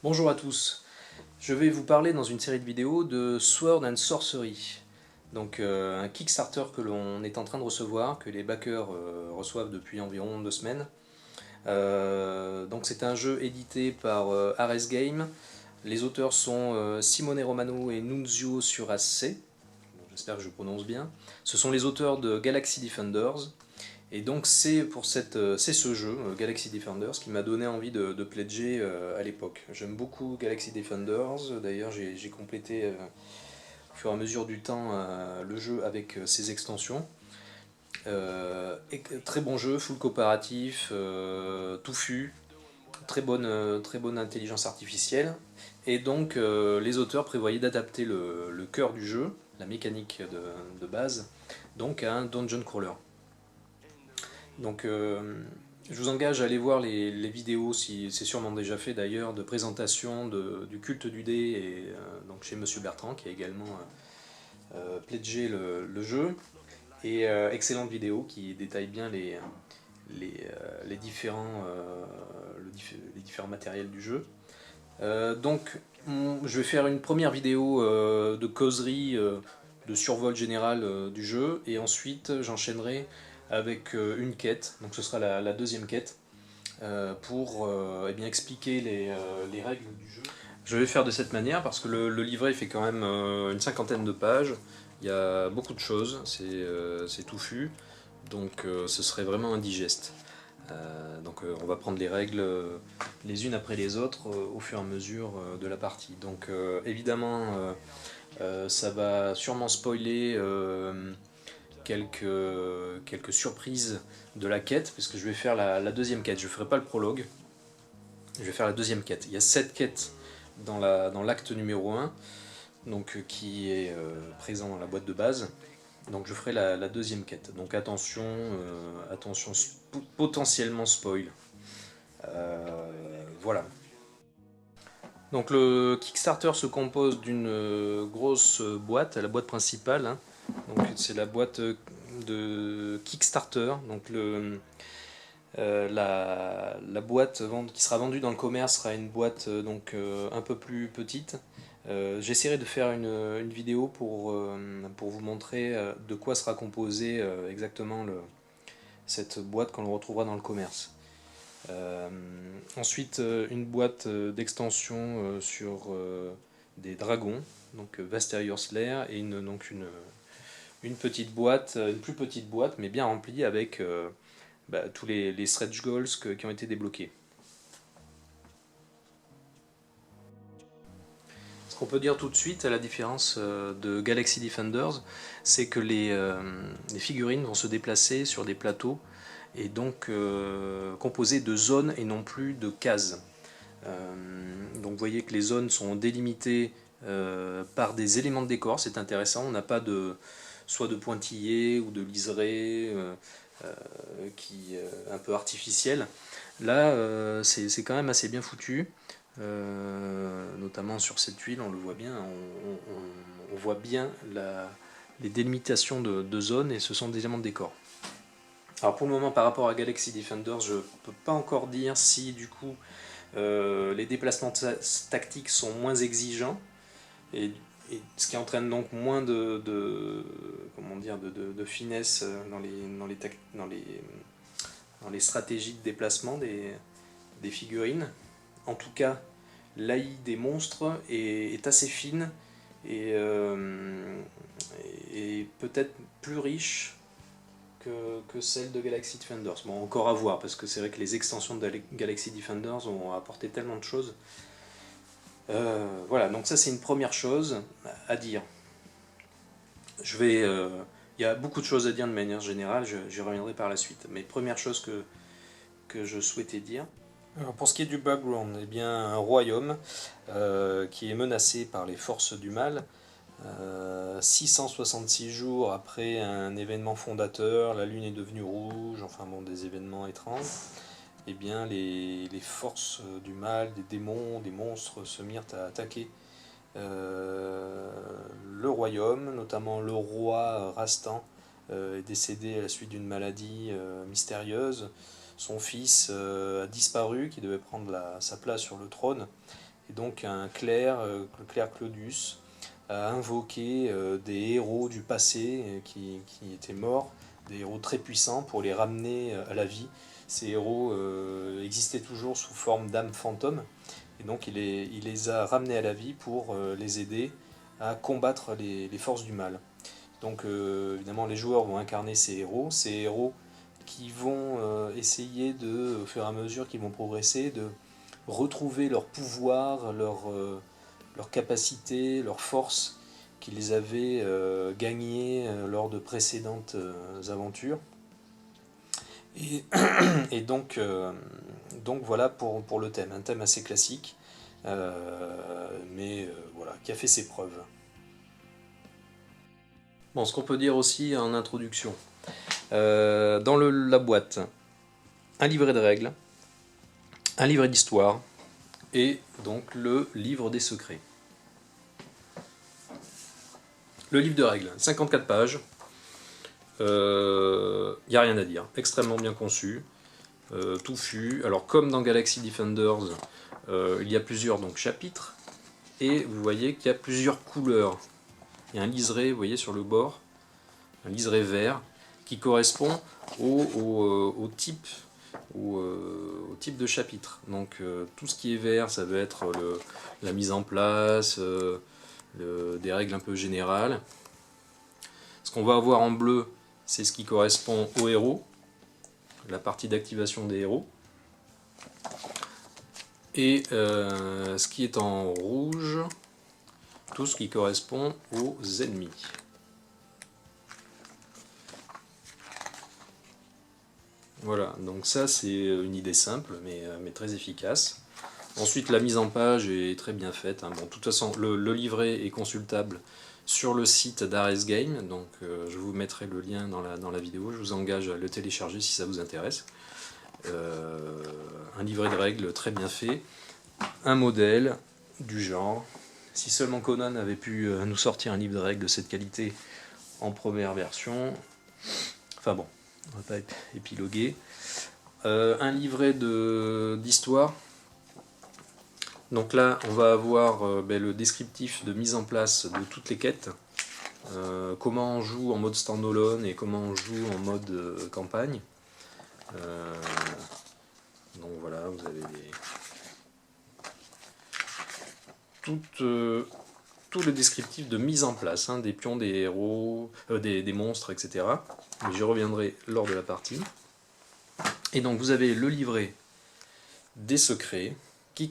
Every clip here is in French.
Bonjour à tous, je vais vous parler dans une série de vidéos de Sword and Sorcery. Donc un Kickstarter que l'on est en train de recevoir, que les backers reçoivent depuis environ 2 semaines. Donc c'est un jeu édité par Ares Game. Les auteurs sont Simone Romano et Nunzio Surace. J'espère que je prononce bien. Ce sont les auteurs de Galaxy Defenders. Et donc c'est ce jeu, Galaxy Defenders, qui m'a donné envie de pledger à l'époque. J'aime beaucoup Galaxy Defenders, d'ailleurs j'ai complété au fur et à mesure du temps le jeu avec ses extensions. Très bon jeu, full coopératif, touffu, très bonne intelligence artificielle. Et donc les auteurs prévoyaient d'adapter le cœur du jeu, la mécanique de base, donc à un dungeon crawler. Donc je vous engage à aller voir les vidéos, si c'est sûrement déjà fait d'ailleurs, de présentation du culte du dé et, donc chez Monsieur Bertrand qui a également pledgé le jeu. Et excellente vidéo qui détaille bien les différents matériels du jeu. Donc je vais faire une première vidéo de causerie, de survol général du jeu, et ensuite j'enchaînerai avec une quête, donc ce sera la deuxième quête, pour eh bien, expliquer les règles du jeu. Je vais faire de cette manière parce que le livret fait quand même une cinquantaine de pages, il y a beaucoup de choses, c'est touffu, donc ce serait vraiment indigeste. Donc on va prendre les règles les unes après les autres au fur et à mesure de la partie. Donc évidemment ça va sûrement spoiler quelques surprises de la quête, parce que je vais faire la deuxième quête, je ne ferai pas le prologue, je vais faire la deuxième quête. Il y a 7 quêtes dans l'acte numéro 1, donc, qui est présent dans la boîte de base. Donc je ferai la deuxième quête. Donc attention, attention potentiellement spoil. Voilà. Donc le Kickstarter se compose d'une grosse boîte, la boîte principale, hein. Donc c'est la boîte de Kickstarter. Donc la boîte qui sera vendue dans le commerce sera une boîte un peu plus petite. J'essaierai de faire une vidéo pour vous montrer de quoi sera composée exactement cette boîte quand on le retrouvera dans le commerce. Ensuite, une boîte d'extension sur des dragons, donc Vasterior's Lair, et une petite boîte, une plus petite boîte, mais bien remplie avec tous les stretch goals qui ont été débloqués. Ce qu'on peut dire tout de suite, à la différence de Galaxy Defenders, c'est que les figurines vont se déplacer sur des plateaux et donc composés de zones et non plus de cases. Donc vous voyez que les zones sont délimitées par des éléments de décor, c'est intéressant, on n'a pas soit de pointillés ou de liserés un peu artificiels. Là c'est quand même assez bien foutu. Notamment sur cette huile, on le voit bien, on voit bien les délimitations de zones, et ce sont des éléments de décor. Alors pour le moment, par rapport à Galaxy Defender, je ne peux pas encore dire si du coup les déplacements tactiques sont moins exigeants, et ce qui entraîne donc moins comment dire, de finesse dans les stratégies de déplacement des figurines. En tout cas, l'AI des monstres est assez fine et peut-être plus riche que celle de Galaxy Defenders. Bon, encore à voir, parce que c'est vrai que les extensions de Galaxy Defenders ont apporté tellement de choses. Voilà, donc ça c'est une première chose à dire. Il y a beaucoup de choses à dire de manière générale, j'y reviendrai par la suite. Mais première chose que je souhaitais dire. Alors pour ce qui est du background, eh bien, un royaume qui est menacé par les forces du mal. 666 jours après un événement fondateur, la lune est devenue rouge, enfin bon, des événements étranges. Eh bien, les forces du mal, des démons, des monstres se mirent à attaquer le royaume, notamment le roi Rastan est décédé à la suite d'une maladie mystérieuse. Son fils a disparu, qui devait prendre sa place sur le trône, Et donc un clerc, le clerc Claudius, a invoqué des héros du passé qui étaient morts, des héros très puissants, pour les ramener à la vie. Ces héros existaient toujours sous forme d'âmes fantômes, et donc il les a ramenés à la vie pour les aider à combattre les forces du mal. Donc évidemment les joueurs vont incarner ces héros qui vont essayer de, au fur et à mesure qu'ils vont progresser, de retrouver leur pouvoir, leur capacité, leur force qu'ils avaient gagné lors de précédentes aventures. Et donc voilà pour le thème, un thème assez classique, mais voilà, qui a fait ses preuves. Bon, ce qu'on peut dire aussi en introduction, dans la boîte, un livret de règles, un livret d'histoire, et donc le livre des secrets. Le livre de règles, 54 pages, n'y a rien à dire, extrêmement bien conçu, touffu. Alors comme dans Galaxy Defenders, il y a plusieurs chapitres, et vous voyez qu'il y a plusieurs couleurs. Il y a un liseré, vous voyez sur le bord, un liseré vert, qui correspond au type de chapitre. Donc tout ce qui est vert, ça va être la mise en place, des règles un peu générales. Ce qu'on va avoir en bleu, c'est ce qui correspond aux héros, la partie d'activation des héros. Et ce qui est en rouge, tout ce qui correspond aux ennemis. Voilà, donc ça c'est une idée simple mais très efficace. Ensuite la mise en page est très bien faite. Bon, de toute façon le livret est consultable sur le site d'Ares Game, donc je vous mettrai le lien dans la vidéo, je vous engage à le télécharger si ça vous intéresse. Un livret de règles très bien fait, un modèle du genre. Si seulement Conan avait pu nous sortir un livre de règles de cette qualité en première version, enfin bon, on va pas épiloguer. Un livret d'histoire. Donc là, on va avoir le descriptif de mise en place de toutes les quêtes. Comment on joue en mode standalone et comment on joue en mode campagne. Donc voilà, vous avez tout le descriptif de mise en place, des pions, des héros, des monstres, etc. Mais j'y reviendrai lors de la partie. Et donc vous avez le livret des secrets qui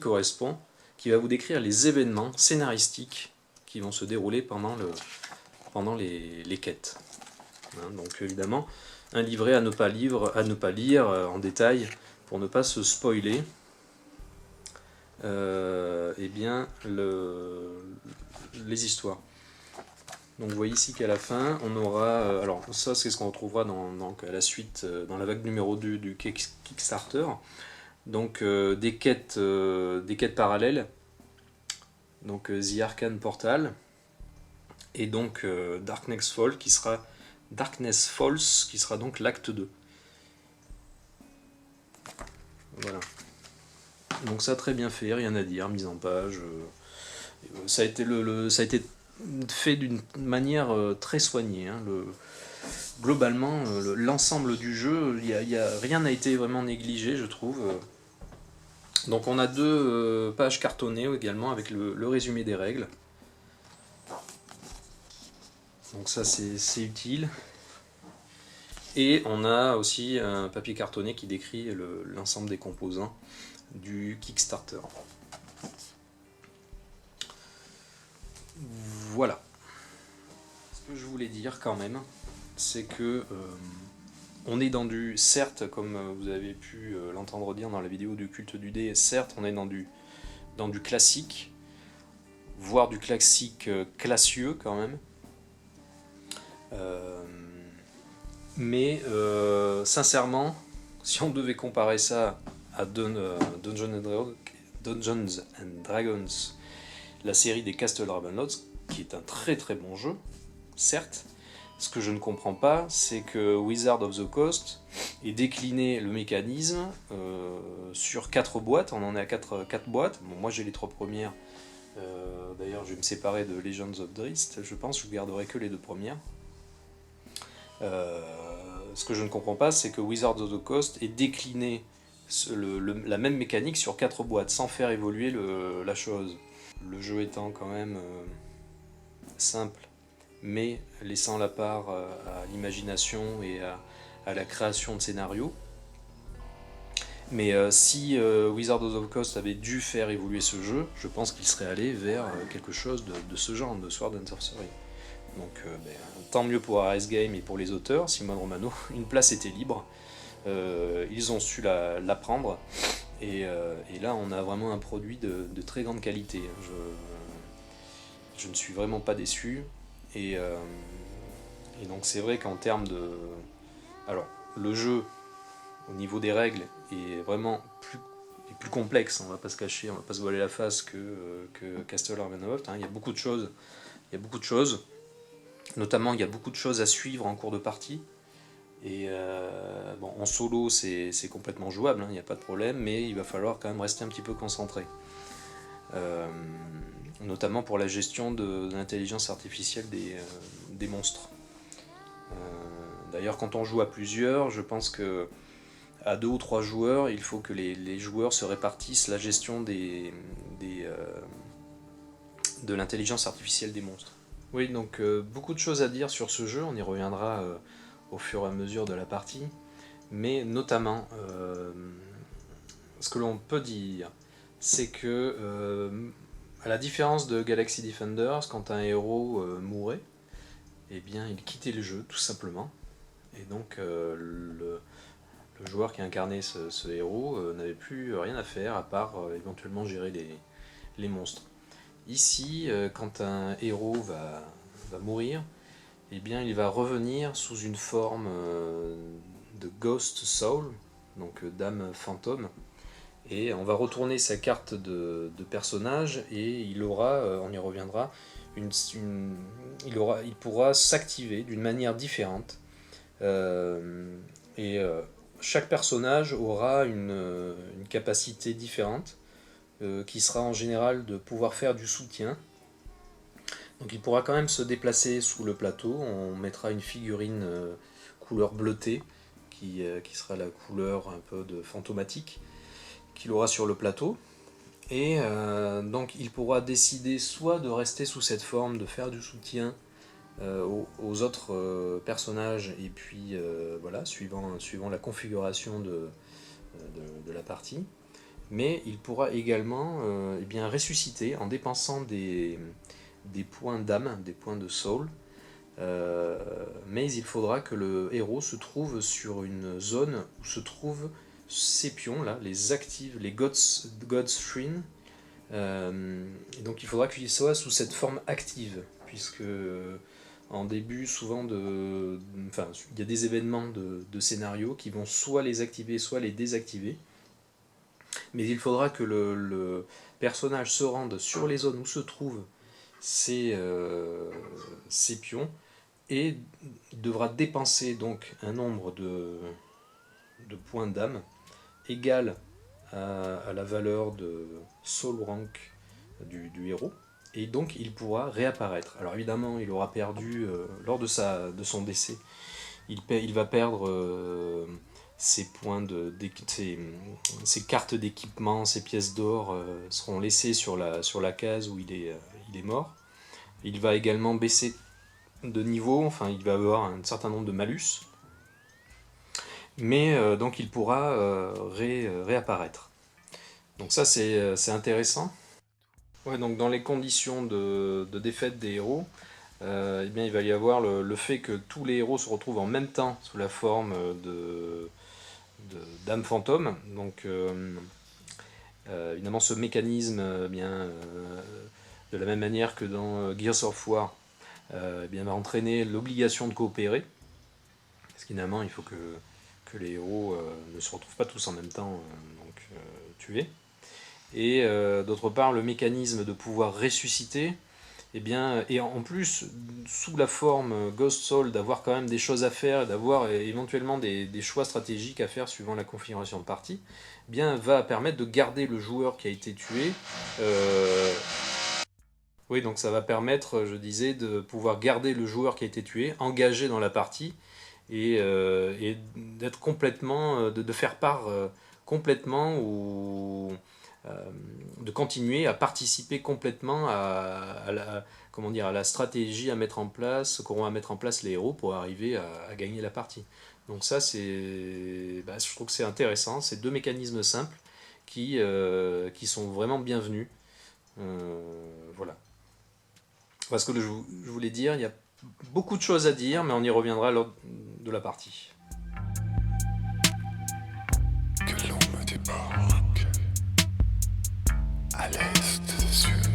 va vous décrire les événements scénaristiques qui vont se dérouler pendant les quêtes. Donc évidemment, un livret à ne pas lire en détail pour ne pas se spoiler les histoires. Donc vous voyez ici qu'à la fin, on aura... alors ça, c'est ce qu'on retrouvera à la suite, dans la vague numéro 2 du Kickstarter. Donc des quêtes parallèles. Donc The Arcane Portal. Et donc Darkness Falls, qui sera donc l'acte 2. Voilà. Donc ça, très bien fait, rien à dire, mise en page. Ça a été fait d'une manière très soignée. Globalement, l'ensemble du jeu, rien n'a été vraiment négligé, je trouve. Donc on a 2 pages cartonnées également avec le résumé des règles. Donc ça c'est utile. Et on a aussi un papier cartonné qui décrit l'ensemble des composants du Kickstarter. Voilà. Ce que je voulais dire quand même, c'est que on est dans certes, comme vous avez pu l'entendre dire dans la vidéo du culte du dé, certes on est dans du classique, voire du classique classieux quand même. Mais sincèrement, si on devait comparer ça à Dungeons and Dragons, la série des Castle Ravenloft, qui est un très très bon jeu, certes, Ce que je ne comprends pas, c'est que Wizard of the Coast ait décliné le mécanisme sur 4 boîtes. On en est à 4 boîtes. Bon, moi j'ai les 3 premières. D'ailleurs, je vais me séparer de Legends of Drizzt. Je pense que je garderai que les 2 premières. Ce que je ne comprends pas, c'est que Wizard of the Coast ait décliné la même mécanique sur 4 boîtes sans faire évoluer la chose. Le jeu étant quand même simple, mais laissant la part à l'imagination et à la création de scénarios. Mais si Wizard of the Coast avait dû faire évoluer ce jeu, je pense qu'il serait allé vers quelque chose de ce genre, de Sword and Sorcery. Donc tant mieux pour Ares Game et pour les auteurs, Simone Romano, une place était libre, ils ont su la prendre, et là on a vraiment un produit de très grande qualité. Je ne suis vraiment pas déçu, et donc c'est vrai qu'en termes de... Alors, le jeu, au niveau des règles, est vraiment plus complexe, on va pas se cacher, on va pas se voiler la face que Castle Ravenloft, hein. Il y a beaucoup de choses, notamment il y a beaucoup de choses à suivre en cours de partie, et bon, en solo c'est complètement jouable, hein, il n'y a pas de problème, mais il va falloir quand même rester un petit peu concentré. Notamment pour la gestion de l'intelligence artificielle des monstres. D'ailleurs, quand on joue à plusieurs, je pense que à 2 ou 3 joueurs, il faut que les joueurs se répartissent la gestion de l'intelligence artificielle des monstres. Oui, donc beaucoup de choses à dire sur ce jeu, on y reviendra au fur et à mesure de la partie, mais notamment, ce que l'on peut dire, c'est que, à la différence de Galaxy Defenders, quand un héros mourait, eh bien il quittait le jeu tout simplement, et donc le joueur qui incarnait ce héros n'avait plus rien à faire à part éventuellement gérer les monstres. Ici, quand un héros va mourir, eh bien il va revenir sous une forme de Ghost Soul, donc d'âme fantôme, et on va retourner sa carte de personnage, et il aura, on y reviendra, il pourra s'activer d'une manière différente. Et chaque personnage aura une capacité différente, qui sera en général de pouvoir faire du soutien. Donc il pourra quand même se déplacer sous le plateau, on mettra une figurine couleur bleutée, qui sera la couleur un peu de fantomatique, qu'il aura sur le plateau. Et donc il pourra décider soit de rester sous cette forme, de faire du soutien aux autres personnages, et puis voilà, suivant la configuration de la partie. Mais il pourra également eh bien, ressusciter en dépensant des points d'âme, des points de soul. Mais il faudra que le héros se trouve sur une zone où se trouvent ces pions là, les actives, les God's Shrine. Et donc il faudra qu'il soit sous cette forme active, puisque en début souvent il y a des événements de scénario qui vont soit les activer, soit les désactiver. Mais il faudra que le personnage se rende sur les zones où se trouvent ces pions, et il devra dépenser donc un nombre de points d'âme égal à la valeur de soul rank du héros, et donc il pourra réapparaître. Alors évidemment, il aura perdu, lors de son décès, il va perdre ses points ses cartes d'équipement, ses pièces d'or seront laissées sur la case où il est mort. Il va également baisser de niveau, enfin il va avoir un certain nombre de malus, mais donc il pourra réapparaître. Donc ça c'est intéressant. Ouais, donc dans les conditions de défaite des héros, eh bien, il va y avoir le fait que tous les héros se retrouvent en même temps sous la forme d'âme fantôme. Donc évidemment ce mécanisme, de la même manière que dans Gears of War, eh bien, va entraîner l'obligation de coopérer. Parce qu'évidemment il faut que les héros ne se retrouvent pas tous en même temps, tués. Et d'autre part, le mécanisme de pouvoir ressusciter, eh bien, et en plus, sous la forme Ghost Soul, d'avoir quand même des choses à faire, d'avoir éventuellement des choix stratégiques à faire suivant la configuration de partie, eh bien, va permettre de garder le joueur qui a été tué. Oui, donc ça va permettre, je disais, de pouvoir garder le joueur qui a été tué, engagé dans la partie, et d'être complètement, de faire part complètement ou de continuer à participer complètement à la, comment dire, à la stratégie à mettre en place, qu'auront à mettre en place les héros pour arriver à gagner la partie. Donc ça, je trouve que c'est intéressant. C'est deux mécanismes simples qui sont vraiment bienvenus. Voilà. Parce que je voulais dire, il y a beaucoup de choses à dire, mais on y reviendra lors de la partie. Que l'on me débarque à l'est des cieux.